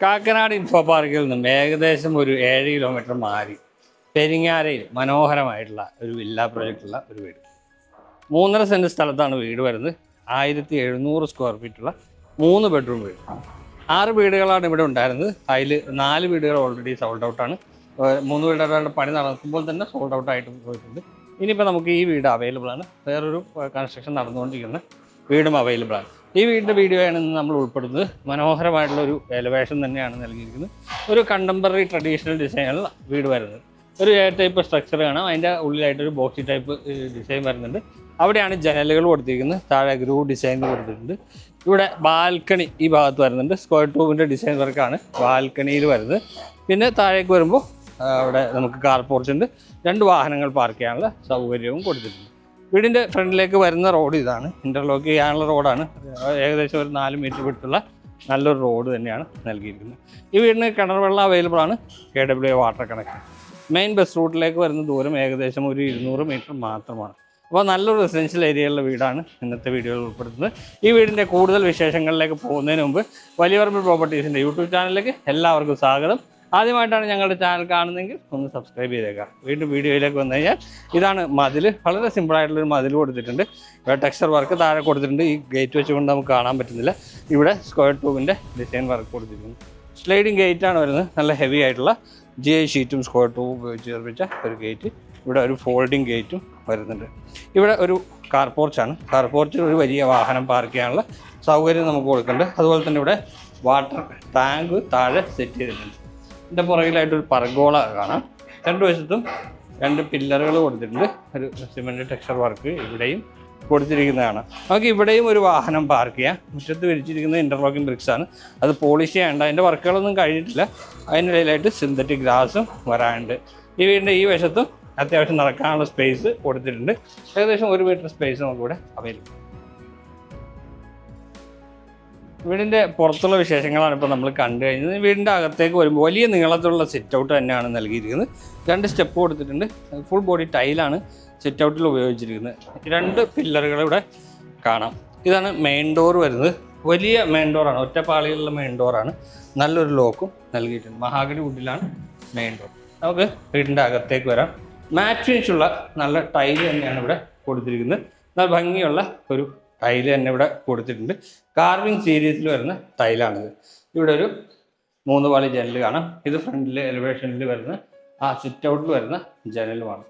Kakkanad info പാർക്കിൽ നിന്നും ഏകദേശം ഒരു 7 കിലോമീറ്റർ മാറി പെരിങ്ങാരയിൽ മനോഹരമായിട്ടുള്ള ഒരു വില്ല പ്രൊജക്റ്റുള്ള ഒരു വീട്. 3.5 സെൻറ്റ് സ്ഥലത്താണ് വീട് വരുന്നത്. 1700 സ്ക്വയർ ഫീറ്റുള്ള 3 ബെഡ്റൂം വീട്. 6 വീടുകളാണ് ഇവിടെ ഉണ്ടായിരുന്നത്. അതിൽ 4 വീടുകൾ ഓൾറെഡി സോൾഡ് ഔട്ടാണ്. 3 വീടുകളുടെ പണി നടക്കുമ്പോൾ തന്നെ സോൾഡ് ഔട്ട് ആയിട്ട് പോയിട്ടുണ്ട്. ഇനിയിപ്പോൾ നമുക്ക് ഈ വീട് അവൈലബിൾ ആണ്. വേറൊരു കൺസ്ട്രക്ഷൻ നടന്നുകൊണ്ടിരിക്കുന്ന വീടും അവൈലബിൾ ആണ്. ഈ വീടിൻ്റെ വീഡിയോയാണ് ഇന്ന് നമ്മൾ ഉൾപ്പെടുന്നത്. മനോഹരമായിട്ടുള്ള ഒരു എലിവേഷൻ തന്നെയാണ് നൽകിയിരിക്കുന്നത്. ഒരു കണ്ടംപററി ട്രഡീഷണൽ ഡിസൈനുള്ള വീട് വരുന്നത്. ഒരു എ ടൈപ്പ് സ്ട്രക്ചർ കാണാം. അതിൻ്റെ ഉള്ളിലായിട്ടൊരു ബോക്സി ടൈപ്പ് ഡിസൈൻ വരുന്നുണ്ട്. അവിടെയാണ് ജനലുകൾ കൊടുത്തിരിക്കുന്നത്. താഴെ ഗ്രൂ ഡിസൈൻ കൊടുത്തിട്ടുണ്ട്. ഇവിടെ ബാൽക്കണി ഈ ഭാഗത്ത് വരുന്നുണ്ട്. സ്ക്വയർ ട്യൂബിൻ്റെ ഡിസൈൻ വർക്കാണ് ബാൽക്കണിയിൽ വരുന്നത്. പിന്നെ താഴേക്ക് വരുമ്പോൾ അവിടെ നമുക്ക് കാർ പോർച്ച് ഉണ്ട്. 2 വാഹനങ്ങൾ പാർക്ക് ചെയ്യാനുള്ള സൗകര്യവും കൊടുത്തിട്ടുണ്ട്. വീടിൻ്റെ ഫ്രണ്ടിലേക്ക് വരുന്ന റോഡ് ഇതാണ്. ഇൻ്റർലോക്ക് ചെയ്യാനുള്ള റോഡാണ്. ഏകദേശം ഒരു 4 മീറ്റർ വിട്ടുള്ള നല്ലൊരു റോഡ് തന്നെയാണ് നൽകിയിരിക്കുന്നത്. ഈ വീടിന് കിണർ വെള്ളം അവൈലബിൾ ആണ്. KWA water connection. Main bus റൂട്ടിലേക്ക് വരുന്ന ദൂരം ഏകദേശം ഒരു 200 മീറ്റർ മാത്രമാണ്. അപ്പോൾ നല്ലൊരു റെസിഡൻഷ്യൽ ഏരിയയിലുള്ള വീടാണ് ഇന്നത്തെ വീഡിയോയിൽ ഉൾപ്പെടുത്തുന്നത്. ഈ വീടിൻ്റെ കൂടുതൽ വിശേഷങ്ങളിലേക്ക് പോകുന്നതിന് മുമ്പ് വലിയവർമ്മ പ്രോപ്പർട്ടീസിൻ്റെ യൂട്യൂബ് ചാനലിലേക്ക് എല്ലാവർക്കും സ്വാഗതം. ആദ്യമായിട്ടാണ് ഞങ്ങളുടെ ചാനൽ കാണുന്നതെങ്കിൽ ഒന്ന് സബ്സ്ക്രൈബ് ചെയ്തേക്കാം. വീണ്ടും വീഡിയോയിലേക്ക് വന്നു കഴിഞ്ഞാൽ ഇതാണ് മതിൽ. വളരെ സിമ്പിളായിട്ടുള്ളൊരു മതിൽ കൊടുത്തിട്ടുണ്ട്. ഇവിടെ ടെക്സ്ചർ വർക്ക് താഴെ കൊടുത്തിട്ടുണ്ട്. ഈ ഗേറ്റ് വെച്ചുകൊണ്ട് നമുക്ക് കാണാൻ പറ്റുന്നില്ല. ഇവിടെ സ്ക്വയർ ട്യൂബിൻ്റെ ഡിസൈൻ വർക്ക് കൊടുത്തിട്ടുണ്ട്. സ്ലൈഡിങ് ഗേറ്റാണ് വരുന്നത്. നല്ല ഹെവി ആയിട്ടുള്ള GI ഷീറ്റും സ്ക്വയർ ട്യൂബ് ഉപയോഗിച്ച് നിർമ്മിച്ച ഒരു ഗേറ്റ്. ഇവിടെ ഒരു ഫോൾഡിങ് ഗേറ്റും വരുന്നുണ്ട്. ഇവിടെ ഒരു കാർ പോർച്ചാണ്. കാർ പോർച്ചിൽ ഒരു വലിയ വാഹനം പാർക്ക് ചെയ്യാനുള്ള സൗകര്യം നമുക്ക് കൊടുക്കുന്നുണ്ട്. അതുപോലെ തന്നെ ഇവിടെ വാട്ടർ ടാങ്ക് താഴെ സെറ്റ് ചെയ്തിട്ടുണ്ട്. ഇതിൻ്റെ പുറകിലായിട്ടൊരു പർഗോള കാണാം. 2 വശത്തും 2 പില്ലറുകൾ കൊടുത്തിട്ടുണ്ട്. ഒരു സിമെൻറ്റ് ടെക്സ്ചർ വർക്ക് ഇവിടെയും കൊടുത്തിരിക്കുന്നതാണ്. നമുക്ക് ഇവിടെയും ഒരു വാഹനം പാർക്ക് ചെയ്യാം. മുറ്റത്ത് വിരിച്ചിരിക്കുന്നത് ഇൻ്റർലോക്കിംഗ് ബ്രിക്സ് ആണ്. അത് പോളിഷ് ചെയ്യാണ്ട് അതിൻ്റെ വർക്കുകളൊന്നും കഴിഞ്ഞിട്ടില്ല. അതിനിടയിലായിട്ട് സിന്തറ്റിക് ഗ്രാസും വരാനുണ്ട്. ഈ വീടിൻ്റെ ഈ വശത്തും അത്യാവശ്യം നടക്കാനുള്ള സ്പേസ് കൊടുത്തിട്ടുണ്ട്. ഏകദേശം 1 മീറ്റർ സ്പേസ് നമുക്കിവിടെ അവൈലബിൾ. വീടിൻ്റെ പുറത്തുള്ള വിശേഷങ്ങളാണ് ഇപ്പോൾ നമ്മൾ കണ്ടു കഴിഞ്ഞത്. വീടിൻ്റെ അകത്തേക്ക് വരുമ്പോൾ വലിയ നീളത്തിലുള്ള സിറ്റ് ഔട്ട് തന്നെയാണ് നൽകിയിരിക്കുന്നത്. 2 സ്റ്റെപ്പ് കൊടുത്തിട്ടുണ്ട്. ഫുൾ ബോഡി ടൈലാണ് സിറ്റ് ഔട്ടിൽ ഉപയോഗിച്ചിരിക്കുന്നത്. 2 പില്ലറുകൾ ഇവിടെ കാണാം. ഇതാണ് മെയിൻ ഡോർ വരുന്നത്. വലിയ മെയിൻ ഡോറാണ്. ഒറ്റപ്പാളിയിലുള്ള മെയിൻ ഡോറാണ്. നല്ലൊരു ലോക്കും നൽകിയിട്ടുണ്ട്. മഹാഗണി വുഡിലാണ് മെയിൻ ഡോർ. നമുക്ക് വീടിൻ്റെ അകത്തേക്ക് വരാം. മാറ്റ് ഫിനിഷുള്ള നല്ല ടൈല് തന്നെയാണ് ഇവിടെ കൊടുത്തിരിക്കുന്നത്. നല്ല ഭംഗിയുള്ള ഒരു ടൈല് തന്നെ ഇവിടെ കൊടുത്തിട്ടുണ്ട്. കാർവിംഗ് സീരീസിൽ വരുന്ന ടൈലാണിത്. ഇവിടെ ഒരു 3 പാളി ജനൽ കാണാം. ഇത് ഫ്രണ്ടിൽ എലിവേഷനിൽ വരുന്ന ആ സിറ്റ് ഔട്ടിൽ വരുന്ന ജനലുമാണ്.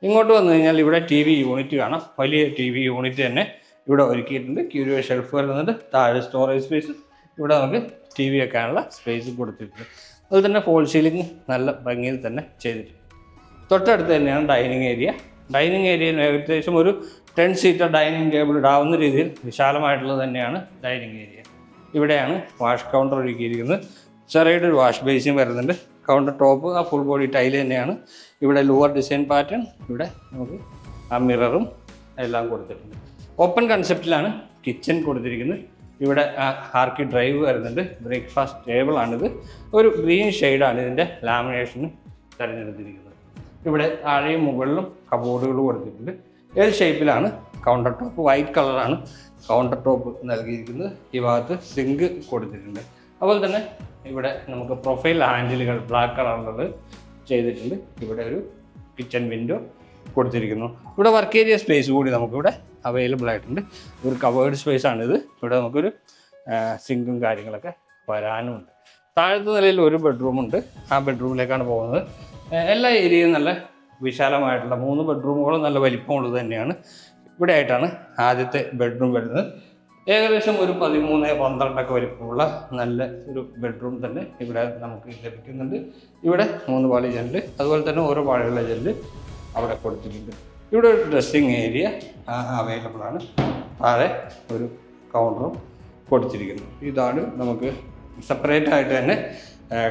ഇങ്ങോട്ട് വന്നു കഴിഞ്ഞാൽ ഇവിടെ TV യൂണിറ്റ് കാണാം. വലിയ TV യൂണിറ്റ് തന്നെ ഇവിടെ ഒരുക്കിയിട്ടുണ്ട്. ക്യൂരിയോ ഷെൽഫ് വരുന്നുണ്ട്. താഴെ സ്റ്റോറേജ് സ്പേസ്. ഇവിടെ നമുക്ക് TV വെക്കാനുള്ള സ്പേസ് കൊടുത്തിട്ടുണ്ട്. അതുപോലെ തന്നെ ഫോൾ സീലിംഗ് നല്ല ഭംഗിയിൽ തന്നെ ചെയ്തിട്ടുണ്ട്. തൊട്ടടുത്ത് തന്നെയാണ് ഡൈനിങ് ഏരിയ. ഡൈനിങ് ഏരിയയിൽ ഏകദേശം ഒരു 10 സീറ്റർ ഡൈനിങ് ടേബിൾ ഇടാവുന്ന രീതിയിൽ വിശാലമായിട്ടുള്ളത് തന്നെയാണ് ഡൈനിങ് ഏരിയ. ഇവിടെയാണ് വാഷ് കൗണ്ടർ ഒരുക്കിയിരിക്കുന്നത്. ചെറിയൊരു വാഷ് ബേസിൻ വരുന്നുണ്ട്. കൗണ്ടർ ടോപ്പ് ആ ഫുൾ ബോഡി ടൈൽ തന്നെയാണ്. ഇവിടെ ലൂവർ ഡിസൈൻ പാറ്റേൺ. ഇവിടെ നമുക്ക് ആ മിററും എല്ലാം കൊടുത്തിട്ടുണ്ട്. ഓപ്പൺ കൺസെപ്റ്റിലാണ് കിച്ചൺ കൊടുത്തിരിക്കുന്നത്. ഇവിടെ ആർക്കി ഡ്രൈവ് വരുന്നുണ്ട്. ബ്രേക്ക്ഫാസ്റ്റ് ടേബിളാണിത്. ഒരു ഗ്രീൻ ഷെയ്ഡാണ് ഇതിൻ്റെ ലാമിനേഷന് തിരഞ്ഞെടുത്തിരിക്കുന്നത്. ഇവിടെ താഴെയും മുകളിലും കബോർഡുകൾ കൊടുത്തിട്ടുണ്ട്. L ഷേപ്പിലാണ് കൗണ്ടർ ടോപ്പ്. വൈറ്റ് കളറാണ് കൗണ്ടർ ടോപ്പ് നൽകിയിരിക്കുന്നത്. ഈ ഭാഗത്ത് സിങ്ക് കൊടുത്തിട്ടുണ്ട്. അതുപോലെ തന്നെ ഇവിടെ നമുക്ക് പ്രൊഫൈൽ ഹാൻഡിലുകൾ ബ്ലാക്ക് കളറിലുള്ളത് ചെയ്തിട്ടുണ്ട്. ഇവിടെ ഒരു കിച്ചൺ വിൻഡോ കൊടുത്തിരിക്കുന്നു. ഇവിടെ വർക്ക് ഏരിയ സ്പേസ് കൂടി നമുക്കിവിടെ അവൈലബിൾ ആയിട്ടുണ്ട്. ഒരു കവേർഡ് സ്പേസാണിത്. ഇവിടെ നമുക്കൊരു സിങ്കും കാര്യങ്ങളൊക്കെ വരാനുമുണ്ട്. താഴത്തെ നിലയിൽ ഒരു ബെഡ്റൂമുണ്ട്. ആ ബെഡ്റൂമിലേക്കാണ് പോകുന്നത്. എല്ലാ ഏരിയയും നല്ല വിശാലമായിട്ടുള്ള 3 ബെഡ്റൂമുകളും നല്ല വലിപ്പമുള്ളത് തന്നെയാണ്. ഇവിടെ ആയിട്ടാണ് ആദ്യത്തെ ബെഡ്റൂം വരുന്നത്. ഏകദേശം ഒരു 13-12 വലിപ്പമുള്ള നല്ല ഒരു ബെഡ്റൂം തന്നെ ഇവിടെ നമുക്ക് ലഭിക്കുന്നുണ്ട്. ഇവിടെ 3 പാളി ജനൽ, അതുപോലെ തന്നെ ഓരോ പാളിയുള്ള ജനൽ അവിടെ കൊടുത്തിട്ടുണ്ട്. ഇവിടെ ഒരു ഡ്രസ്സിങ് ഏരിയ അവൈലബിൾ ആണ്. താഴെ ഒരു കൗണ്ടറും കൊടുത്തിരിക്കുന്നു. ഇതാണ് നമുക്ക് സെപ്പറേറ്റ് ആയിട്ട് തന്നെ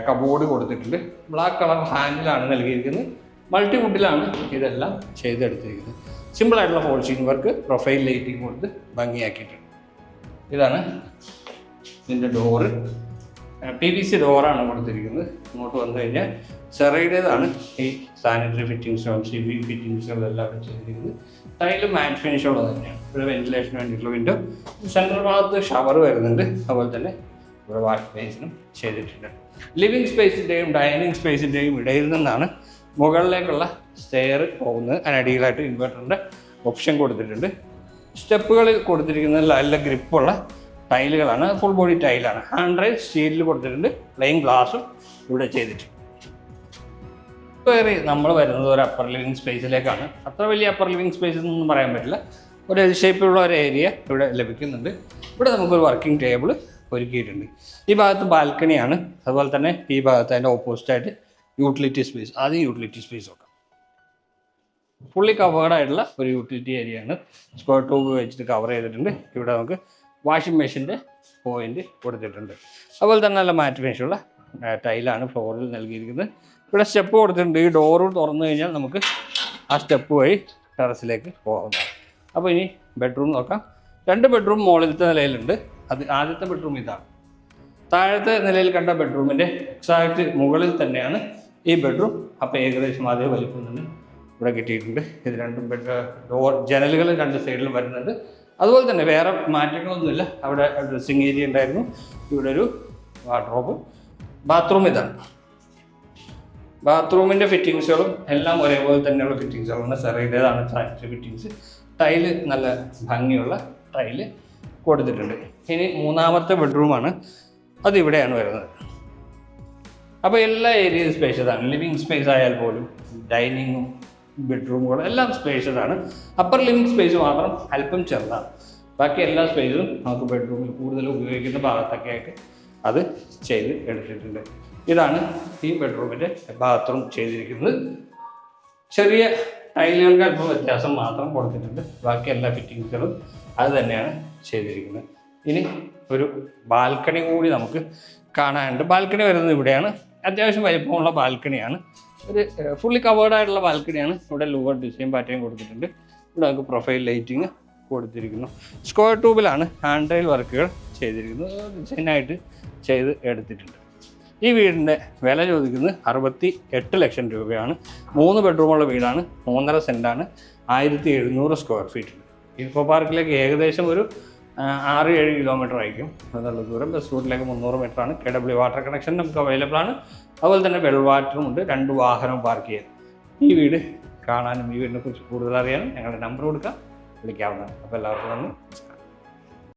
കബോർഡ് കൊടുത്തിട്ടുണ്ട്. ബ്ലാക്ക് കളർ ഹാൻഡിലാണ് നൽകിയിരിക്കുന്നത്. മൾട്ടിവുഡിലാണ് ഇതെല്ലാം ചെയ്തെടുത്തിരിക്കുന്നത്. സിമ്പിളായിട്ടുള്ള false ceiling work, profile lighting കൊടുത്ത് ഭംഗിയാക്കിയിട്ടുണ്ട്. ഇതാണ് ഇതിൻ്റെ ഡോറ്. PVC ഡോറാണ് കൊടുത്തിരിക്കുന്നത്. ഇങ്ങോട്ട് വന്നു കഴിഞ്ഞാൽ ചെറിയുടേതാണ് ഈ സാനിറ്ററി ഫിറ്റിങ്സും CB ഫിറ്റിങ്സുകളെല്ലാം അവിടെ ചെയ്തിരിക്കുന്നത്. ടൈല് മാറ്റ് ഫിനിഷുള്ളത് തന്നെയാണ്. ഇവിടെ വെന്റിലേഷന് വേണ്ടിയിട്ടുള്ള വിൻഡോ. സെൻട്രൽ ഭാഗത്ത് ഷവർ വരുന്നുണ്ട്. അതുപോലെ തന്നെ ഇവിടെ വാഷ് ബേസിനും ചെയ്തിട്ടുണ്ട്. ലിവിങ് സ്പേസിൻ്റെയും ഡൈനിങ് സ്പേസിൻ്റെയും ഇടയിൽ നിന്നാണ് മുകളിലേക്കുള്ള സ്റ്റെയർ പോകുന്നത്. അതിനടിയിലായിട്ട് ഇൻവെർട്ടറിൻ്റെ ഓപ്ഷൻ കൊടുത്തിട്ടുണ്ട്. സ്റ്റെപ്പുകളിൽ കൊടുത്തിരിക്കുന്നത് നല്ല ഗ്രിപ്പുള്ള ടൈലുകളാണ്, ഫുൾ ബോഡി ടൈലാണ്. ഹാൻഡ് റൈൽ സ്റ്റീലിൽ കൊടുത്തിട്ടുണ്ട്. പ്ലെയിൻ ഗ്ലാസും ഇവിടെ ചെയ്തിട്ടുണ്ട്. കയറി നമ്മൾ വരുന്നത് ഒരു അപ്പർ ലിവിങ് സ്പേസിലേക്കാണ്. അത്ര വലിയ അപ്പർ ലിവിങ് സ്പേസ് എന്നൊന്നും പറയാൻ പറ്റില്ല. ഒരു എൽ ഷേപ്പിലുള്ള ഒരു ഏരിയ ഇവിടെ ലഭിക്കുന്നുണ്ട്. ഇവിടെ നമുക്കൊരു വർക്കിംഗ് ടേബിൾ ഒരുക്കിയിട്ടുണ്ട്. ഈ ഭാഗത്ത് ബാൽക്കണിയാണ്. അതുപോലെ തന്നെ ഈ ഭാഗത്ത് അതിൻ്റെ ഓപ്പോസിറ്റായിട്ട് യൂട്ടിലിറ്റി സ്പേസ്. ആദ്യം യൂട്ടിലിറ്റി സ്പേസ് നോക്കാം. ഫുള്ളി കവേർഡ് ആയിട്ടുള്ള ഒരു യൂട്ടിലിറ്റി ഏരിയ ആണ്. സ്ക്വയർ ട്യൂബ് വെച്ചിട്ട് കവർ ചെയ്തിട്ടുണ്ട്. ഇവിടെ നമുക്ക് വാഷിംഗ് മെഷീൻ്റെ പോയിന്റ് കൊടുത്തിട്ടുണ്ട്. അതുപോലെ തന്നെ നല്ല മാറ്റ് ഫിനിഷുള്ള ടൈലാണ് ഫ്ലോറിൽ നൽകിയിരിക്കുന്നത്. ഇവിടെ സ്റ്റെപ്പ് കൊടുത്തിട്ടുണ്ട്. ഈ ഡോറ് തുറന്നു കഴിഞ്ഞാൽ നമുക്ക് ആ സ്റ്റെപ്പ് വഴി ടെറസിലേക്ക് പോകാവുന്നതാണ്. അപ്പോൾ ഇനി ബെഡ്റൂം നോക്കാം. 2 ബെഡ്റൂം മുകളിലത്തെ നിലയിലുണ്ട്. അത് ആദ്യത്തെ ബെഡ്റൂം ഇതാണ്. താഴത്തെ നിലയിൽ കണ്ട ബെഡ്റൂമിൻ്റെ എക്സാക്റ്റ് മുകളിൽ തന്നെയാണ് ഈ ബെഡ്റൂം. അപ്പോൾ ഏകദേശം അതേ വലിപ്പം തന്നെ ഇവിടെ കിട്ടിയിട്ടുണ്ട്. ഇത് 2 ഡോർ ജനലുകൾ 2 സൈഡിലും വരുന്നുണ്ട്. അതുപോലെ തന്നെ വേറെ മാറ്റങ്ങളൊന്നുമില്ല. അവിടെ ഡ്രസ്സിങ് ഏരിയ ഉണ്ടായിരുന്നു. ഇവിടെ ഒരു വാർഡ്രോബ്. ബാത്റൂം ഇതാണ്. ബാത്റൂമിൻ്റെ ഫിറ്റിങ്സുകളും എല്ലാം ഒരേപോലെ തന്നെയുള്ള ഫിറ്റിങ്സുകളാണ്. സെറയുടേതാണ് ഫിറ്റിങ്സ്. ടൈല് നല്ല ഭംഗിയുള്ള ടൈല് കൊടുത്തിട്ടുണ്ട്. ഇനി 3ാമത്തെ ബെഡ്റൂമാണ്. അതിവിടെയാണ് വരുന്നത്. അപ്പോൾ എല്ലാ ഏരിയയും സ്പേഷ്യസാണ്. ലിവിങ് സ്പേസ് ആയാൽ പോലും ഡൈനിങ്ങും ബെഡ്റൂമുകളും എല്ലാം സ്പേഷ്യസാണ്. അപ്പർ ലിവിങ് സ്പേസ് മാത്രം അല്പം ചെറുതാണ്. ബാക്കി എല്ലാ സ്പേസും നമുക്ക് ബെഡ്റൂമിൽ കൂടുതൽ ഉപയോഗിക്കുന്ന ഭാഗത്തൊക്കെ ആയിട്ട് അത് ചെയ്ത് എടുത്തിട്ടുണ്ട്. ഇതാണ് ഈ ബെഡ്റൂമിൻ്റെ ബാത്റൂം ചെയ്തിരിക്കുന്നത്. ചെറിയ ടൈലുകൾക്ക് അല്പം വ്യത്യാസം മാത്രം കൊടുത്തിട്ടുണ്ട്. ബാക്കി എല്ലാ ഫിറ്റിങ്സുകളും അത് തന്നെയാണ് ചെയ്തിരിക്കുന്നത്. ഇനി ഒരു ബാൽക്കണി കൂടി നമുക്ക് കാണാനുണ്ട്. ബാൽക്കണി വരുന്നത് ഇവിടെയാണ്. അത്യാവശ്യം വലിപ്പമുള്ള ബാൽക്കണിയാണ്. ഒരു ഫുള്ളി കവേർഡ് ആയിട്ടുള്ള ബാൽക്കണിയാണ്. ഇവിടെ ലൂവർ ഡിസൈൻ പാറ്റേൺ കൊടുത്തിട്ടുണ്ട്. ഇവിടെ നമുക്ക് പ്രൊഫൈൽ ലൈറ്റിങ് കൊടുത്തിരിക്കുന്നു. സ്ക്വയർ ട്യൂബിലാണ് ഹാൻഡ് റൈൽ വർക്കുകൾ ചെയ്തിരിക്കുന്നത്. ഡിസൈനായിട്ട് ചെയ്ത് എടുത്തിട്ടുണ്ട്. ഈ വീടിൻ്റെ വില ചോദിക്കുന്നത് 68 ലക്ഷം രൂപയാണ്. 3 ബെഡ്റൂമുള്ള വീടാണ്. 3.5 സെൻറ്റാണ്. 1700 സ്ക്വയർ ഫീറ്റ്. ഇൻഫോ പാർക്കിലേക്ക് ഏകദേശം ഒരു 6-7 കിലോമീറ്റർ ആയിരിക്കും അതുള്ള ദൂരം. ബസ് റൂട്ടിലേക്ക് 300 മീറ്ററാണ്. KW വാട്ടർ കണക്ഷൻ നമുക്ക് അവൈലബിൾ ആണ്. അതുപോലെ തന്നെ വെൽ വാട്ടറും ഉണ്ട്. 2 വാഹനം പാർക്ക് ചെയ്യാൻ. ഈ വീട് കാണാനും ഈ വീടിനെ കുറിച്ച് കൂടുതൽ അറിയാനും ഞങ്ങളുടെ നമ്പർ കൊടുക്കാം, വിളിക്കാവുന്നതാണ്. അപ്പോൾ എല്ലാവർക്കും നന്ദി.